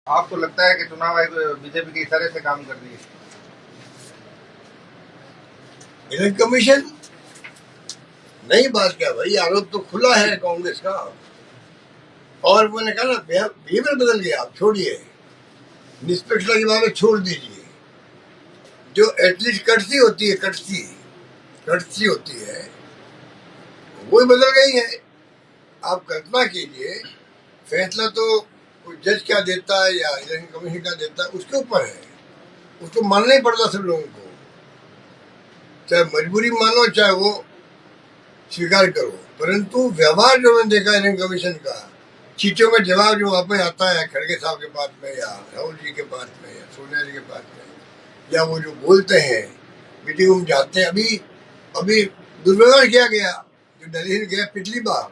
आपको लगता है कि चुनाव आयोग बीजेपी के इशारे से काम कर रही है? इलेक्शन कमीशन नई बात क्या भाई, आरोप तो खुला है कांग्रेस का। और मैंने कहा ना, बिहेवियर बदल गया। आप छोड़िए, निष्पक्षता की बात छोड़ दीजिए। जो एटलीस्ट कर्टसी होती है, कर्टसी होती है, वो बदल गई है। आप कल्पना कीजिए, फैसला तो जज क्या देता है या इलेक्शन कमीशन क्या देता है उसके ऊपर है। उसको मानना ही पड़ता सब लोगों को, चाहे मजबूरी मानो चाहे वो स्वीकार करो। परंतु व्यवहार जो मैंने देखा इलेक्शन कमीशन का, चीटों का जवाब जो वापस आता है खड़गे साहब के पास में या राहुल जी के पास में या सोनिया जी के पास में, या वो जो बोलते हैं मीटिंग में जाते हैं। अभी दुर्व्यवहार किया गया जो दिल्ली गया पिछली बार,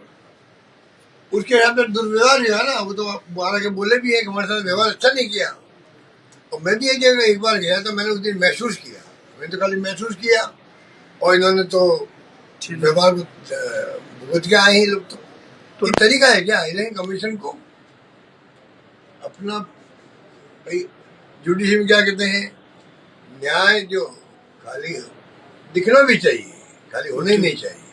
उसके साथ में दुर्व्यवहार जो है ना, वो तो बाहर के बोले भी है कि हमारे साथ व्यवहार अच्छा नहीं किया। और मैं भी एक बार गया तो मैंने उस दिन महसूस किया, मैंने तो खाली महसूस किया, और इन्होंने तो व्यवहार भुगत के आए ही लोग। तो तरीका है क्या इलेक्शन कमीशन को अपना? भाई जुडिशरी में क्या कहते हैं, न्याय जो खाली दिखना भी चाहिए, खाली होना ही नहीं चाहिए।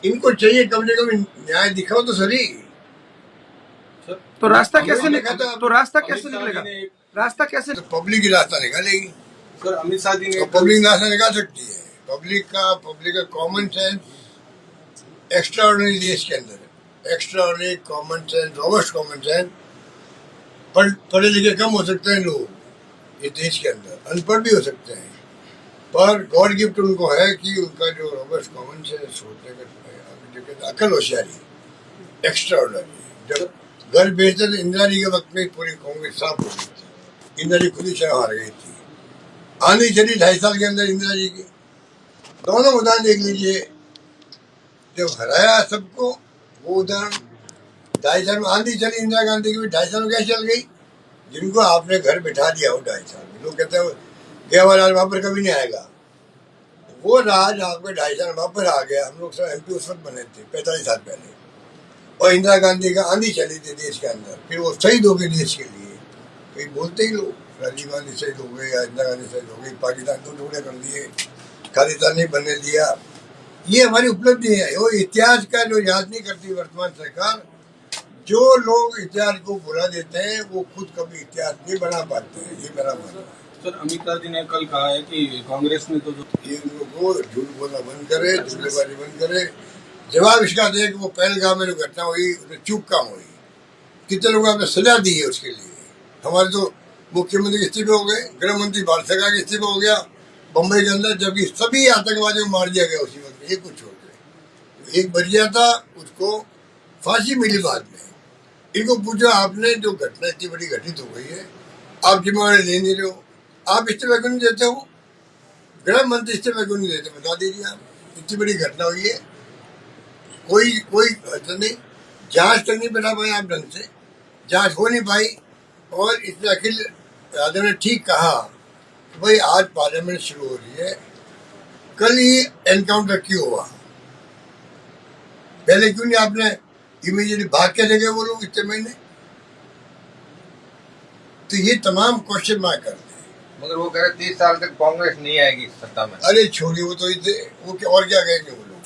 इनको चाहिए कम से कम न्याय दिखाओ तो सही। तो रास्ता कैसे निकलेगा? रास्ता कैसे? तो पब्लिक ही रास्ता निकालेगी सर, अमित शाह जी ने पब्लिक रास्ता निकाल सकती है। पब्लिक का कॉमन सेंस एक्स्ट्रा ऑर्डिनरी, देश के अंदर extra ordinary common sense, robust common sense. पढ़े लिखे कम हो सकते हैं लोग ये देश के अंदर, अनपढ़ भी हो सकते हैं, पर गॉड गिफ्ट उनको है कि उनका जो रोबस्ट कॉमन सेंस, सोचने का अकल होशियारी एक्स्ट्रा ऑर्डिनरी। जब घर बेचते थे इंदिरा जी के वक्त में पूरी कांग्रेस साफ हो गई थी, इंदिरा जी खुद ही चुनाव हार गई थी। आंधी चली 2.5 साल के अंदर इंदिरा जी की। दोनों उदाहरण देख लीजिए, जब हराया सबको, वो उदाहरण 2.5 साल में आंधी चली इंदिरा गांधी की भी 2.5 साल में कैसे चल गई? जिनको आपने घर बिठा दिया हो 2.5 साल में, लोग कहते हैं गया वाला राज वहां पर कभी नहीं आएगा। वो राज आपके 2.5 साल वहां पर आ गया। हम लोग सब MP उस वक्त बने थे 45 साल पहले, और इंदिरा गांधी का आंधी चली थी देश के अंदर। फिर वो शहीद हो गए देश के लिए। कई बोलते ही लोग, राजीव गांधी शहीद हो गए या इंदिरा गांधी शहीद हो गई, पाकिस्तान को टुकड़े कर दिए, खालिस्तान नहीं बनने दिया। ये हमारी उपलब्धि है। वो इतिहास का जो याद नहीं करती वर्तमान सरकार, जो लोग इतिहास को भुला देते हैं वो खुद कभी इतिहास नहीं बना पाते हैं। ये मेरा मानना है। सर, अमित शाह जी ने कल कहा है कि कांग्रेस ने तो ये लोगों को झूठ बोलना बंद करे, झूठेबाजी बंद करे। जवाब इसका दे कि वो पहलगाम में जो घटना हुई उसमें चूक काम हुई, कितने लोग आपने सजा दी है उसके लिए। हमारे तो मुख्यमंत्री इस्तीफे हो गए, गृह मंत्री भारत सरकार के इस्तीफा हो गया बम्बई के अंदर, जबकि सभी आतंकवादियों को मार दिया गया उसी वक्त। ये कुछ छोड़ गए, एक बच गया था, उसको फांसी मिली बाद में। इनको पूछो आपने, जो घटना इतनी बड़ी घटित हो गई है, आप जिम्मेवारी ले नहीं रहे हो, आप इस्तीफा क्यों नहीं देते हो? गृह मंत्री इस्तीफा क्यों नहीं देते, बता दीजिए आप। इतनी बड़ी घटना हुई है, कोई नहीं, जांच तक नहीं बैठा पाए आप ढंग से, जांच हो नहीं पाई। और इसमें अखिल यादव ने ठीक कहा कि भाई आज पार्लियामेंट शुरू हो रही है, कल ही एनकाउंटर क्यों हुआ, पहले क्यों नहीं आपने इमीडिएटली भाग के लगे वो लोग इतने महीने? तो ये तमाम क्वेश्चन मार्क करते हैं। मगर वो कह रहे 30 साल तक कांग्रेस नहीं आएगी सत्ता में। अरे छोड़िए, वो तो इतने और क्या कहेंगे वो लोग,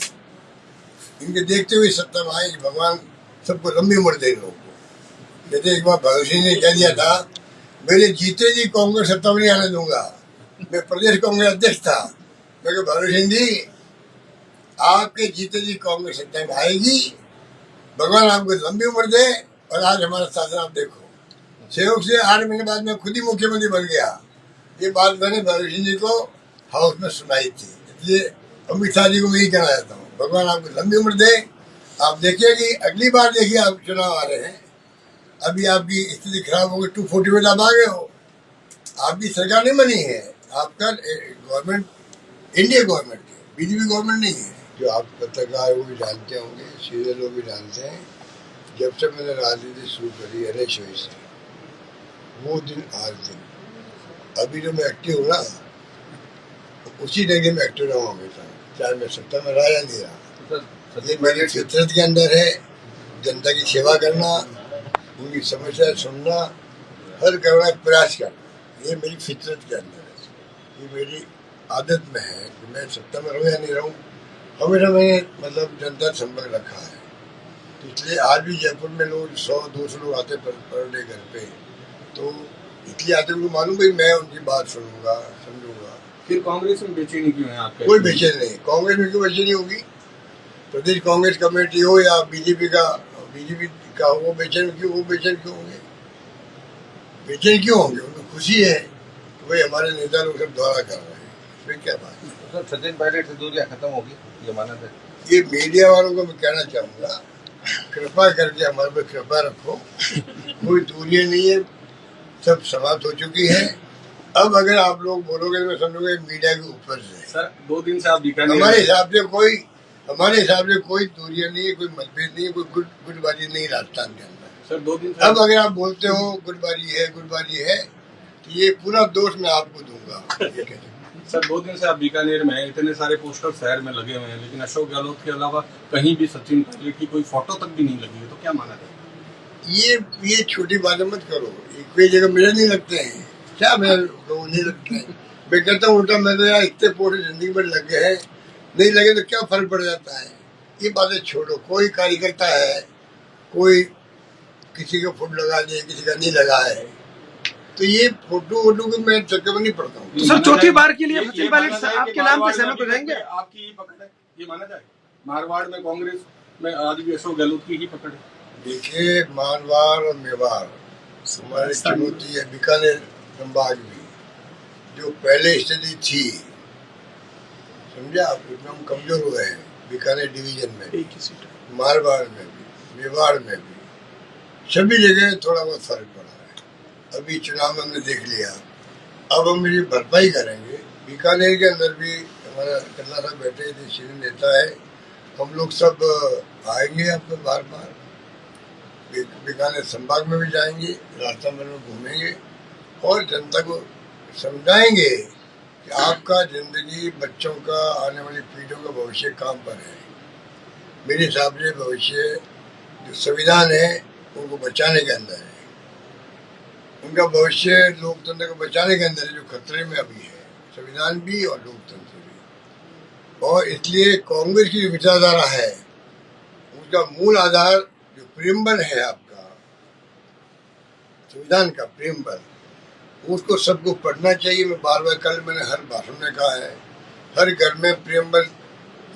इनके देखते हुए सत्ता में आए। भगवान सबको लंबी उम्र दे लोगों को। जैसे एक बार भगत सिंह ने कह दिया था, मेरे जीते जी कांग्रेस सत्ता में नहीं आने दूंगा। मैं प्रदेश कांग्रेस अध्यक्ष था, मैं कहा भगत सिंह जी आपके जीते जी कांग्रेस सत्ता में आएगी, भगवान आपको लंबी उम्र दे। और आज हमारा शासन आप देखो, सहयोग से 8 महीने बाद मैं खुद ही मुख्यमंत्री बन गया। ये बात मैंने भगत सिंह जी को हाउस में सुनाई थी। इसलिए अमित शाह जी को मैं यही कहना चाहता हूँ, भगवान आपको लंबी उम्र दे। आप देखिए कि अगली बार देखिए, आप चुनाव आ रहे हैं, अभी आपकी स्थिति खराब हो गई, 240 में आप आ गए हो, आपकी सरकार नहीं बनी है, आपका गवर्नमेंट इंडिया गवर्नमेंट है, BJP गवर्नमेंट नहीं है। जो आप पत्रकार वो भी जानते होंगे, सीरियल लोग भी जानते हैं, जब से मैंने राजनीति शुरू करी NH से, वो दिन आज दिन, अभी जो मैं एक्टिव हूँ ना, उसी जगह में एक्टिव रहा हमेशा, चाहे मैं सत्ता में रहा या नहीं रहा। ये मेरी फितरत के अंदर है, जनता की सेवा करना, उनकी समस्या सुनना, हल करना का प्रयास करना, ये मेरी फितरत के अंदर है, ये मेरी आदत में है कि मैं सत्ता में रहूँ या नहीं रहूँ, हमेशा मैंने मतलब जनता से संपर्क रखा है। तो इसलिए आज भी जयपुर में लोग 100-200 लोग आते पर डे घर पे, तो इसलिए आते उनको मालूम भाई मैं उनकी बात सुनूंगा, समझूंगा। फिर कांग्रेस में बेचैनी क्यों है आपके? कोई बेचैनी नहीं, कांग्रेस में क्यों बेचैनी होगी? प्रदेश कांग्रेस कमेटी हो या बीजेपी का हो, वो बेचैन क्यों होंगे? बेचैन क्यों होंगे? उनको खुशी है कि भाई हमारे नेता लोग सब द्वारा कर रहे हैं, फिर क्या बात है? तो सचिन पायलट से दूरियां खत्म होगी, ये माना है। ये मीडिया वालों को मैं कहना चाहूंगा, कृपा करके हमारे पर कृपा रखो, कोई दूरियां नहीं है, सब समाप्त हो चुकी है। अब अगर आप लोग बोलोगे तो मैं समझूंगा मीडिया के ऊपर से। सर 2 दिन से आप बीकानेर, हमारे हिसाब से कोई दूरियां नहीं है, कोई मतभेद नहीं है, कोई गुटबाजी नहीं राजस्थान के अंदर। सर 2 दिन से अब अगर आप बोलते हो गुटबाजी है तो ये पूरा दोष मैं आपको दूंगा। ये कहते हैं। सर 2 दिन से आप बीकानेर में हैं, इतने सारे पोस्टर शहर में लगे हुए हैं, लेकिन अशोक गहलोत के अलावा कहीं भी सचिन पायलट की कोई फोटो तक भी नहीं लगी है, तो क्या माना जाए? ये छोटी बातें मत करो, कोई जगह मेरे नहीं लगते हैं, क्या मेरे लोग नहीं लगते हैं? मैं कहता हूँ उल्टा, मैं तो यार इतने पोस्टर जिंदगी भर लग गए हैं, नहीं लगे तो क्या फर्क पड़ जाता है? ये बातें छोड़ो। कोई कार्यकर्ता है, कोई किसी का फोटो लगा दिया, किसी का नहीं लगा है, तो ये फोटो को मैं चक्कर में नहीं पड़ता हूँ। तो सर चौथी बार के लिए ये सचिन माना पायलट जाए आपके कि नाम पे मारवाड़ सहमत हो में जाएंगे? आपकी ही पकड़ है, ये माना जाए? मारवाड़ में कांग्रेस में आज भी अशोक गहलोत की ही पकड़ है। देखिए, मारवाड़ और मेवाड़ हमारी चुनौती है। बीकानेर संभाग में जो पहले स्थिति थी, समझा आप, उसमें हम कमजोर हुए हैं। बीकानेर डिवीजन में भी, मारवाड़ में भी, मेवाड़ में भी, सभी जगह थोड़ा बहुत फर्क पड़ा है। अभी चुनाव में हमने देख लिया, अब हम मेरी भरपाई करेंगे। बीकानेर के अंदर भी हमारा कल्ला साहब बैठे थे, सीनियर नेता है, हम लोग सब आएंगे आपको बार बार। बीकानेर संभाग में भी जाएंगे, राजस्थान भर में घूमेंगे और जनता को समझाएंगे कि आपका जिंदगी, बच्चों का, आने वाली पीढ़ियों का भविष्य काम पर है। मेरे हिसाब से भविष्य जो संविधान है उनको बचाने के अंदर है, उनका भविष्य लोकतंत्र को बचाने के अंदर है, जो खतरे में अभी है, संविधान भी और लोकतंत्र भी। और इसलिए कांग्रेस की जो विचारधारा है, उसका मूल आधार जो प्रियम्बल है आपका, संविधान का प्रियम्बल, उसको सबको पढ़ना चाहिए। मैं बार बार, कल मैंने हर भाषण में कहा है, हर घर में प्रियम्बल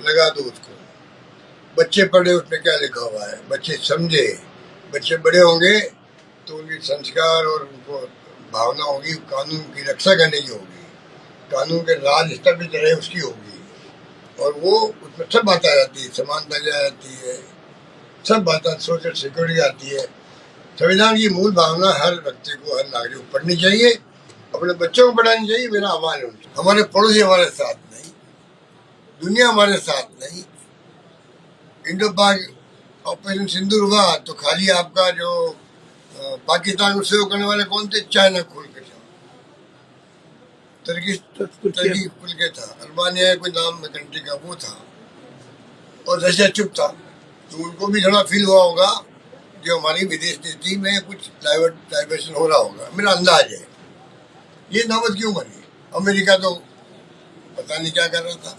लगा दो उसको, बच्चे पढ़े उसमें क्या लिखा हुआ है, बच्चे समझे। बच्चे बड़े होंगे तो उनके संस्कार और उनको भावना होगी, कानून की रक्षा करने की होगी, कानून के राज स्थापित रहे उसकी होगी, और वो उसमें सब बातें आ जाती है, समानता आ जाती है, सब बातें, सोशल सिक्योरिटी आती है। संविधान की मूल भावना हर व्यक्ति को, हर नागरिक को पढ़नी चाहिए, अपने बच्चों को पढ़ानी चाहिए। मेरा आह्वान है उनसे। हमारे पड़ोसी हमारे साथ नहीं, दुनिया हमारे साथ नहीं। इंडो पाक ऑपरेशन सिंदूर हुआ तो खाली आपका जो पाकिस्तान को सहयोग करने वाले कौन थे? चाइना खोल के था, तुर्की खुल के था, अल्बानिया कोई नाम कंट्री का वो था, और रशिया चुप था। तो उनको भी थोड़ा फील हुआ होगा जो हमारी विदेश नीति में कुछ डाइवर्शन हो रहा होगा, मेरा अंदाज है। ये नौबत क्यों बनी? अमेरिका तो पता नहीं क्या कर रहा था।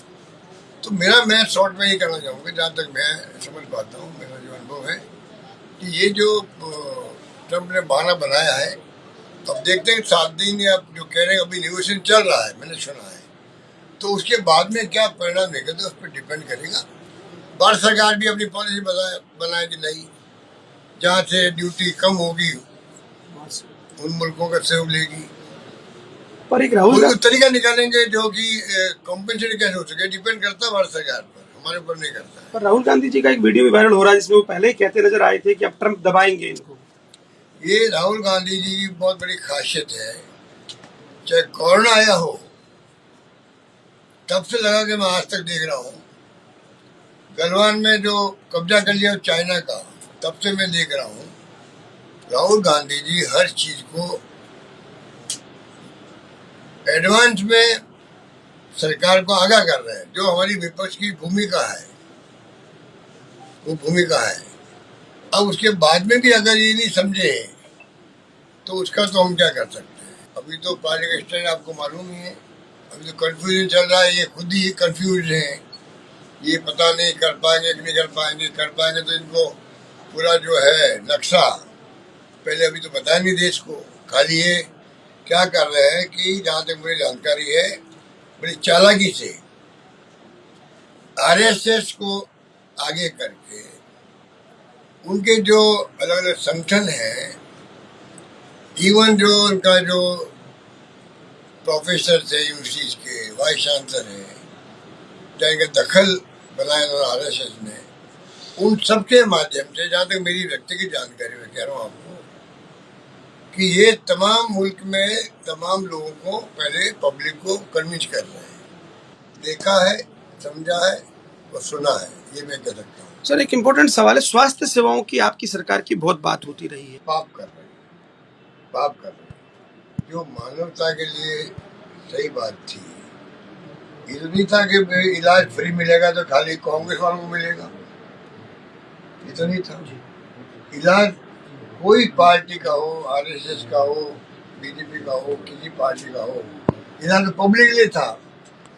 तो मैं शॉर्ट में ये कहना चाहूँगा, जहाँ तक मैं समझ पाता हूँ, मेरा जो अनुभव है, कि ये जो ट्रम्प ने बहाना बनाया है, अब देखते हैं 7 दिन या जो कह रहे हैं अभी नेगोशिएशन चल रहा है, मैंने सुना है, तो उसके बाद में क्या परिणाम निकलता है उस पर डिपेंड करेगा। भारत सरकार भी अपनी पॉलिसी बनाए कि नहीं, जहाँ से ड्यूटी कम होगी उन मुल्कों का सहयोग लेगी, पर एक राहुल तरीका निकालेंगे जो कि कॉम्पेंसेट कैसे हो सके। डिपेंड करता है भारत सरकार पर, हमारे ऊपर नहीं करता है। पर राहुल गांधी जी का एक वीडियो भी वायरल हो रहा है जिसमें वो पहले ही कहते नजर आए थे कि अब ट्रम्प दबाएंगे इनको। ये राहुल गांधी जी की बहुत बड़ी खासियत है, चाहे कोरोना आया हो तब से लगा के मैं आज तक देख रहा हूँ, गलवान में जो कब्जा कर लिया चाइना का, तब से मैं देख रहा हूँ राहुल गांधी जी हर चीज को एडवांस में सरकार को आगाह कर रहे हैं। जो हमारी विपक्ष की भूमिका है वो भूमिका है। अब उसके बाद में भी अगर ये नहीं समझे तो उसका तो हम क्या कर सकते हैं। अभी तो पार्टी का स्टैंड आपको मालूम ही है। अभी तो कंफ्यूजन चल रहा है, ये खुद ही कंफ्यूज हैं। ये पता नहीं कर पाएंगे कि नहीं कर पाएंगे तो इनको पूरा जो है नक्शा पहले अभी तो बताया नहीं देश को। खाली ये क्या कर रहे हैं कि जहाँ तक मुझे जानकारी है बड़ी चालाकी से आरएसएस को आगे करके उनके जो अलग अलग संगठन हैं, इवन जो उनका जो प्रोफेसर थे यूनिवर्सिटीज के वाइस चांसलर हैं, जिनका दखल बनाया आरएसएस ने, उन सबके माध्यम से जहाँ तक मेरी व्यक्तिगत जानकारी में कह रहा हूँ आपको कि ये तमाम मुल्क में तमाम लोगों को पहले पब्लिक को कन्विंस कर रहे हैं। देखा है, समझा है और सुना है, ये मैं कह सकता हूँ। सर एक इम्पोर्टेंट सवाल है, स्वास्थ्य सेवाओं की आपकी सरकार की बहुत बात होती रही है। पाप कर रहे हैं। जो मानवता के लिए सही बात थी, ये तो नहीं था कि इलाज फ्री मिलेगा तो खाली कांग्रेस वालों को मिलेगा। ये तो नहीं था। इलाज कोई पार्टी का हो, आरएसएस का हो, बीजेपी का हो, किसी पार्टी का हो, इलाज तो पब्लिक के लिए था।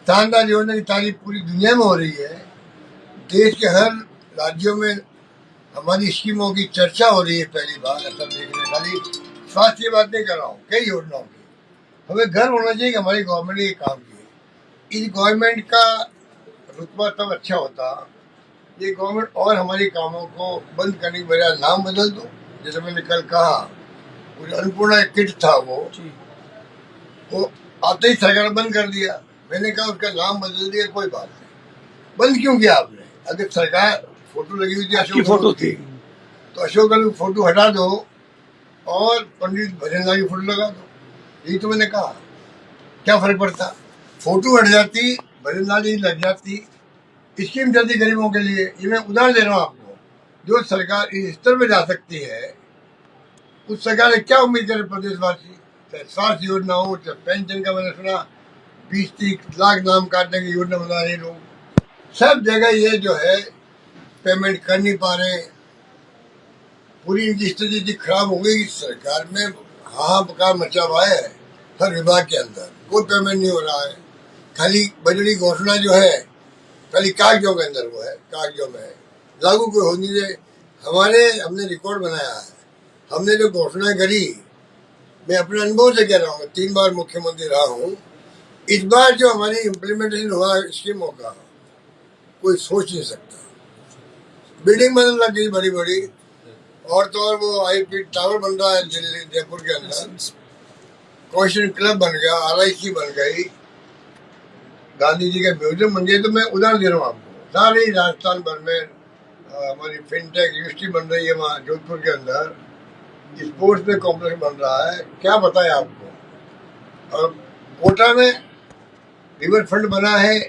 शानदार योजना की तारीफ पूरी दुनिया में हो रही है। देश के हर राज्यों में हमारी स्कीमों की चर्चा हो रही है पहली बार। ऐसा देखने खाली स्वास्थ्य की बात नहीं कर रहा हूँ, कई योजनाओं की। हमें गर्व होना चाहिए कि हमारी गवर्नमेंट ने ये काम किए। इस गवर्नमेंट का रुतबा तब अच्छा होता ये गवर्नमेंट और हमारी कामों को बंद करने की बजाय नाम बदल दो। जैसे मैंने कल कहा, वो अन्नपूर्णा किट था वो आते ही सरकार बंद कर दिया। मैंने कहा उसका नाम बदल दिया, कोई बात नहीं, बंद क्यों किया आपने? अगर सरकार फोटो लगी हुई थी अशोक फोटो थी तो अशोक गहलोत की फोटो हटा दो और पंडित भजनलाल की फोटो लगा दो। यही तो मैंने कहा, क्या फर्क पड़ता? फोटो हट जाती, भजनलाल जी लग जाती, स्कीम चलती गरीबों के लिए। ये मैं उदाहरण दे रहा हूँ आपको। जो सरकार इस स्तर पे जा सकती है, उस सरकार से क्या उम्मीद करे प्रदेशवासी? चाहे स्वास्थ्य योजना हो, चाहे पेंशन का, मैंने सुना 20-30 लाख नाम काटने की योजना बना रहे लोग। सब जगह ये जो है पेमेंट कर नहीं पा रहे। पूरी इनकी स्थिति इतनी खराब हो गई कि सरकार में हाहाकार मचा हुआ है। हर विभाग के अंदर कोई पेमेंट नहीं हो रहा है। खाली बजटी घोषणा जो है खाली कागजों के अंदर वो है, कागजों में है, लागू कोई हो नहीं रहे। हमने रिकॉर्ड बनाया है, हमने जो घोषणा करी, मैं अपने अनुभव से कह रहा हूँ, 3 बार मुख्यमंत्री रहा हूँ। इस बार जो हमारी इम्प्लीमेंटेशन हुआ स्कीमों का, कोई सोच नहीं सकता। बिल्डिंग बनने लग गई बड़ी बड़ी, और तो और वो आईपी टावर बन रहा है दिल्ली जयपुर के अंदर, क्वेश्चन क्लब बन गया, RIC बन गई, गांधी जी का म्यूजियम बन गया। तो मैं उदाहरण दे रहा हूँ आपको। सारे राजस्थान भर में हमारी फिनटेक यूनिवर्सिटी बन रही है, वहाँ जोधपुर के अंदर स्पोर्ट्स में कॉम्प्लेक्स बन रहा है, क्या बताएं आपको। और कोटा में रिवर फ्रंट बना है,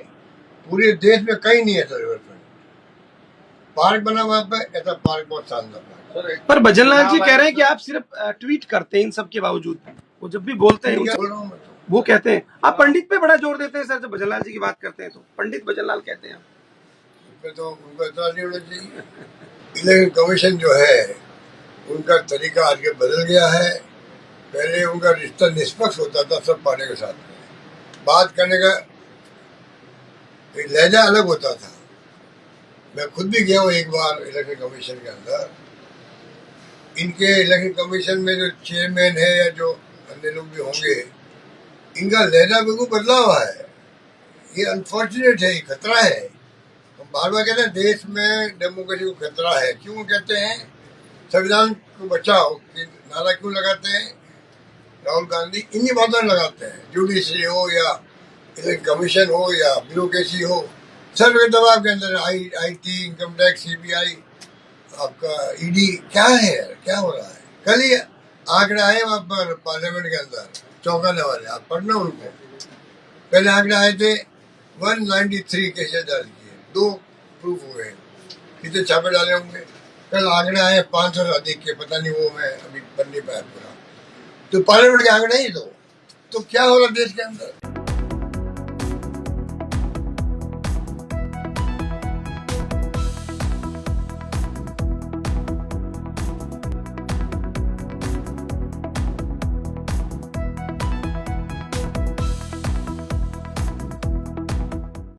पूरे देश में कहीं नहीं है ऐसा रिवर फ्रंट। पार्क बना वहाँ पे, ऐसा पार्क बहुत शानदार पार्क। पर भजनलाल जी कह रहे हैं कि आप सिर्फ ट्वीट करते हैं इन सब के बावजूद। वो जब भी बोलते हैं क्या बोल रहा हूँ मैं तो। वो कहते हैं, आप पंडित पे बड़ा जोर देते हैं सर। जब भजनलाल जी की बात करते हैं तो पंडित भजनलाल कहते हैं। तो उनको इतना नहीं होना चाहिए। इलेक्शन कमीशन जो है उनका तरीका आज के बदल गया है। पहले उनका रिश्ता निष्पक्ष होता था सब पार्टी के साथ में, बात करने का एक लहजा अलग होता था। मैं खुद भी गया हूँ एक बार इलेक्शन कमीशन के अंदर। इनके इलेक्शन कमीशन में जो चेयरमैन है या जो अन्य लोग भी होंगे, इनका लहजा बिल्कुल बदला हुआ है। ये अनफॉर्चुनेट है, ये खतरा है। हम बार बार कहते हैं देश में डेमोक्रेसी को खतरा है। क्यों कहते हैं? संविधान को बचाओ कि नारा क्यों लगाते हैं राहुल गांधी? इन्हीं बातों में लगाते हैं। जुडिशरी हो या इलेक्शन कमीशन हो या ब्यूरोक्रेसी हो, सब के दबाव के अंदर IT, इनकम टैक्स, CBI, आपका ED, क्या है, क्या हो रहा है? कल ही आंकड़े आए वहाँ पर पार्लियामेंट के अंदर, चौंकाने वाले। आप पढ़ना उनको। पहले आंकड़े आए थे 193 केसेस दर्ज किए, 2 प्रूफ हुए, कितने छापे डाले होंगे। कल आंकड़े आए 500 से अधिक के, पता नहीं वो मैं अभी पढ़ नहीं पाया पूरा। तो पार्लियामेंट के आंकड़े ही तो क्या हो रहा देश के अंदर।